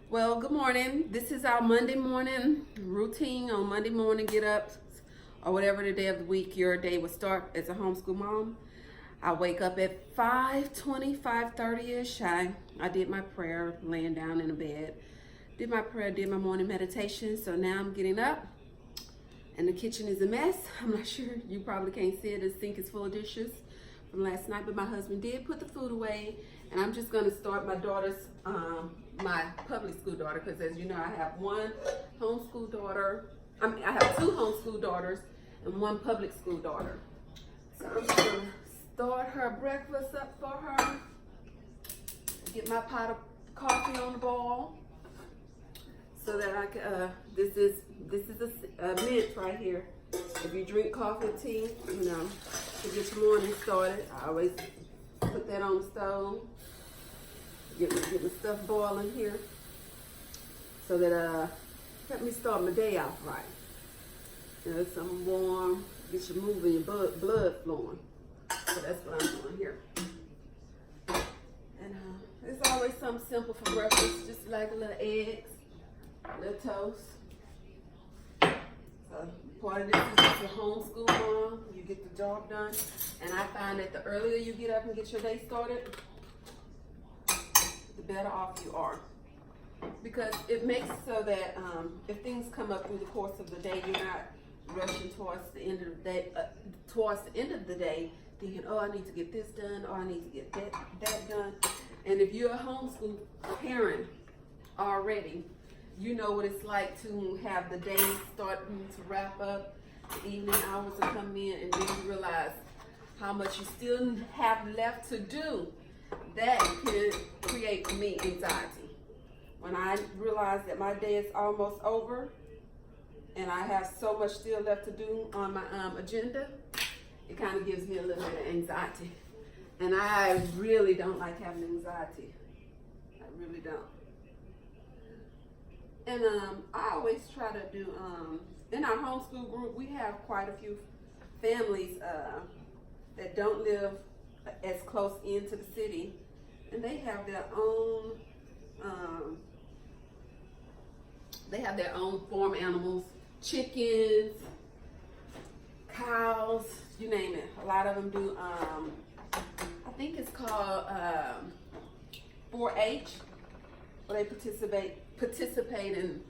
Well, good morning. This is our Monday morning routine. On Monday morning, get up, or whatever the day of the week your day will start as a homeschool mom. I wake up at 5:20, 5:30-ish. I did my prayer, laying down in the bed. Did my prayer, did my morning meditation. So now I'm getting up, and the kitchen is a mess. I'm not sure, you probably can't see it. The sink is full of dishes from last night, but my husband did put the food away. And I'm just gonna start my daughter's, my public school daughter, because as you know, I have one homeschool daughter. I have two homeschool daughters and one public school daughter. So I'm gonna start her breakfast up for her. Get my pot of coffee on the boil so that I can. This is a mint right here. If you drink coffee or tea, you know, to get your morning started, I always put that on the stove. Get my stuff boiling here so that help me start my day off right. You know, something warm, get you moving, your blood flowing. So that's what I'm doing here. And it's always something simple for breakfast, just like a little eggs, a little toast. So part of this is just a homeschool mom. You get the job done, and I find that the earlier you get up and get your day started, the better off you are, because it makes so that if things come up through the course of the day, you're not rushing towards the end of the day. Thinking, oh, I need to get this done, or I need to get that done. And if you're a homeschool parent already, you know what it's like to have the day starting to wrap up, the evening hours are coming in, and then you realize how much you still have left to do. That can create for me anxiety. When I realize that my day is almost over and I have so much still left to do on my agenda, it kind of gives me a little bit of anxiety. And I really don't like having anxiety. I really don't. And I always try to do, in our homeschool group, we have quite a few families that don't live as close into the city, and they have their own farm animals, chickens, cows, you name it. A lot of them do, I think it's called 4-H, where they participate in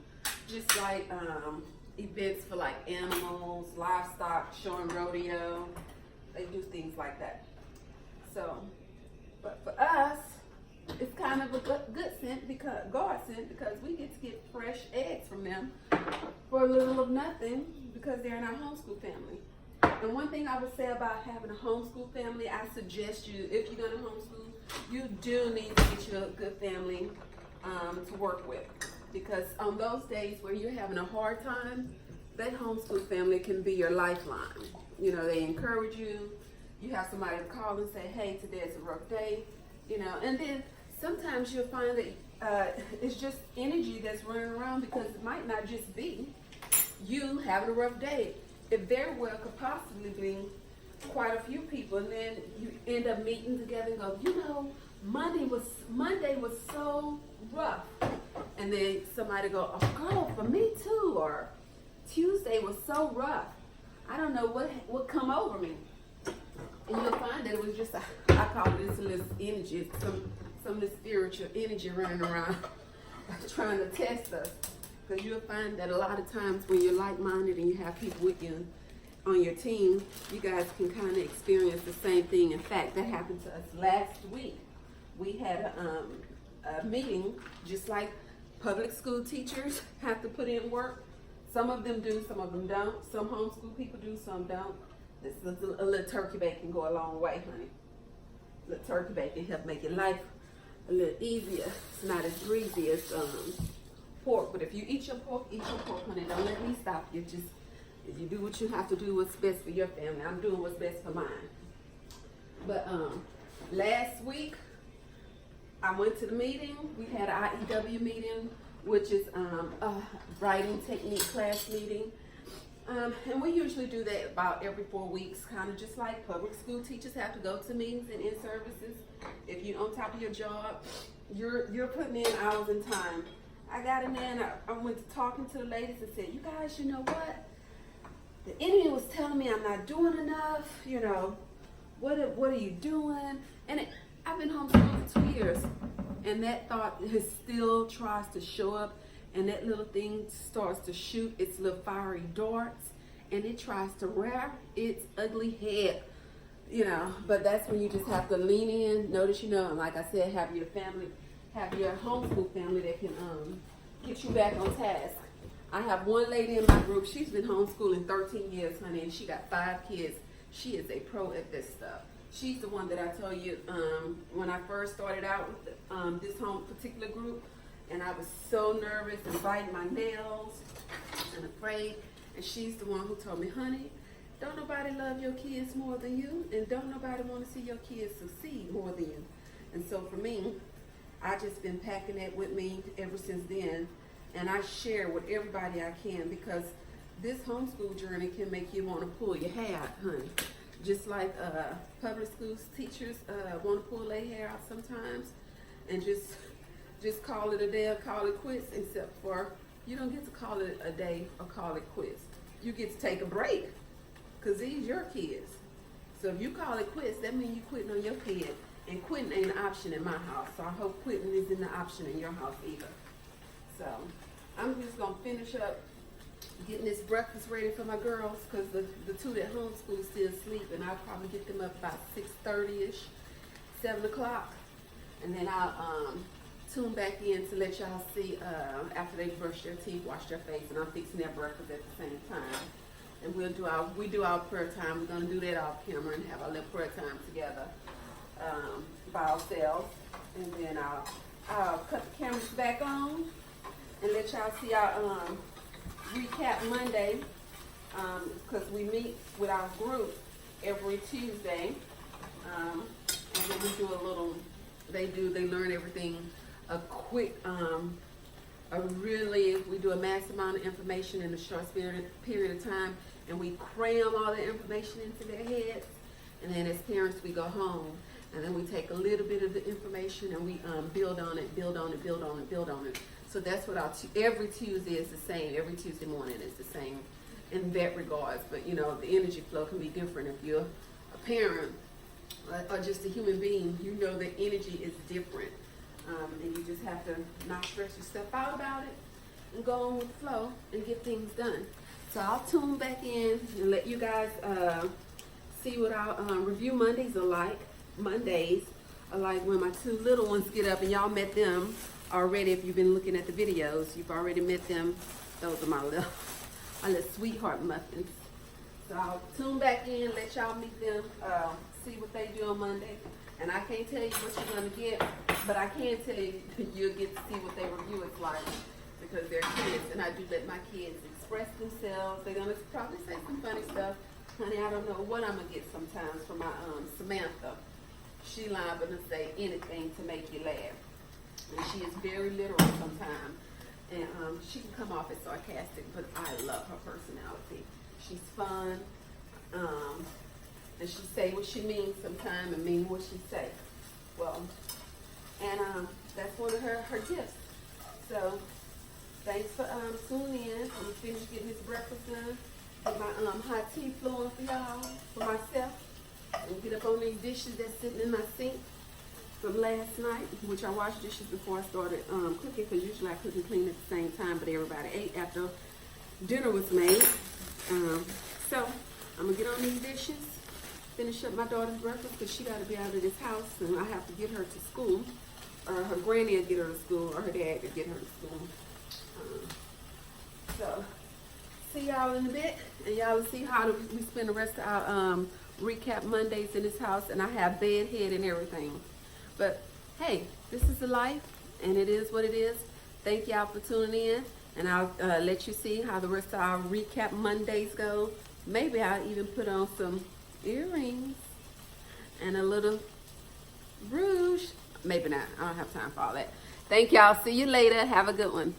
just like events for like animals, livestock, showing rodeo. They do things like that. So, but for us, it's kind of a good scent, because God sent, because we get to get fresh eggs from them for a little of nothing, because they're in our homeschool family. And one thing I would say about having a homeschool family, I suggest you, if you're going to homeschool, you do need to get you a good family to work with, because on those days where you're having a hard time, that homeschool family can be your lifeline. You know, they encourage you. You have somebody to call and say, hey, today's a rough day, you know. And then sometimes you'll find that it's just energy that's running around, because it might not just be you having a rough day. It very well could possibly be quite a few people, and then you end up meeting together and go, you know, Monday was so rough. And then somebody go, oh girl, for me too, or Tuesday was so rough. I don't know what come over me. And you'll find that it was just I call it this little energy, some of the spiritual energy running around trying to test us. Because you'll find that a lot of times when you're like-minded and you have people with you on your team, you guys can kind of experience the same thing. In fact, that happened to us last week. We had a meeting, just like public school teachers have to put in work. Some of them do, some of them don't. Some homeschool people do, some don't. A little turkey bacon go a long way, honey. A little turkey bacon help make your life a little easier. It's not as greasy as pork, but if you eat your pork, honey. Don't let me stop you. Just, if you do what you have to do, what's best for your family. I'm doing what's best for mine. But last week, I went to the meeting. We had an IEW meeting, which is a writing technique class meeting. And we usually do that about every 4 weeks, kind of just like public school teachers have to go to meetings and in-services. If you're on top of your job, you're putting in hours and time I got in there and I went to talking to the ladies and said, you guys, you know what? The enemy was telling me I'm not doing enough, you know. What are you doing? And I've been homeschooling for 2 years, and that thought still tries to show up, and that little thing starts to shoot its little fiery darts, and it tries to rear its ugly head, you know. But that's when you just have to lean in, know that you know, and like I said, have your family, have your homeschool family that can get you back on task. I have one lady in my group. She's been homeschooling 13 years, honey, and she got 5 kids. She is a pro at this stuff. She's the one that I told you when I first started out with this particular group, and I was so nervous and biting my nails and afraid. And she's the one who told me, honey, don't nobody love your kids more than you, and don't nobody want to see your kids succeed more than you. And so for me, I just been packing that with me ever since then, and I share with everybody I can, because this homeschool journey can make you want to pull your hair out, honey. Just like public school teachers want to pull their hair out sometimes and just call it a day or call it quits, except for you don't get to call it a day or call it quits. You get to take a break, because these your kids. So if you call it quits, that means you're quitting on your kid, and quitting ain't an option in my house. So I hope quitting isn't an option in your house either. So I'm just going to finish up getting this breakfast ready for my girls, because the 2 that homeschool still sleep, and I'll probably get them up about 6:30ish, 7 o'clock, and then I'll tune back in to let y'all see after they brush their teeth, wash their face, and I'm fixing their breakfast at the same time. And we do our prayer time. We're gonna do that off camera and have our little prayer time together by ourselves, and then I'll cut the cameras back on and let y'all see our recap Monday, because we meet with our group every Tuesday, and then we do a little, they learn everything, we do a mass amount of information in a short period of time, and we cram all the information into their heads, and then as parents we go home, and then we take a little bit of the information and we build on it. So that's what every Tuesday is the same. Every Tuesday morning is the same in that regards. But you know, the energy flow can be different. If you're a parent or just a human being, you know the energy is different. And you just have to not stress yourself out about it and go on with the flow and get things done. So I'll tune back in and let you guys see what our review Mondays are like. Mondays are like when my 2 little ones get up, and y'all met them already. If you've been looking at the videos, you've already met them. Those are my little sweetheart muffins. So I'll tune back in, let y'all meet them, see what they do on Monday. And I can't tell you what you're gonna get, but I can tell you you'll get to see what their review is like, because they're kids, and I do let my kids express themselves. They're gonna probably say some funny stuff. Honey, I don't know what I'm gonna get sometimes from my Samantha. She liable to say anything to make you laugh. And she is very literal sometimes, and she can come off as sarcastic, but I love her personality. She's fun, and she say what she means sometimes and mean what she say. Well, and that's one of her gifts. So thanks for tuning in. I'm gonna finish getting this breakfast done, get my hot tea flowing for y'all, for myself, and get up on these dishes that's sitting in my sink from last night, which I washed dishes before I started cooking, because usually I cook and clean at the same time, but everybody ate after dinner was made. So I'm gonna get on these dishes, finish up my daughter's breakfast, because she got to be out of this house, and I have to get her to school, or her granny will get her to school, or her dad will get her to school. So see y'all in a bit, and y'all will see how we spend the rest of our recap Mondays in this house, and I have bedhead and everything. But hey, this is the life, and it is what it is. Thank y'all for tuning in, and I'll let you see how the rest of our recap Mondays go. Maybe I'll even put on some earrings and a little rouge. Maybe not. I don't have time for all that. Thank y'all. See you later. Have a good one.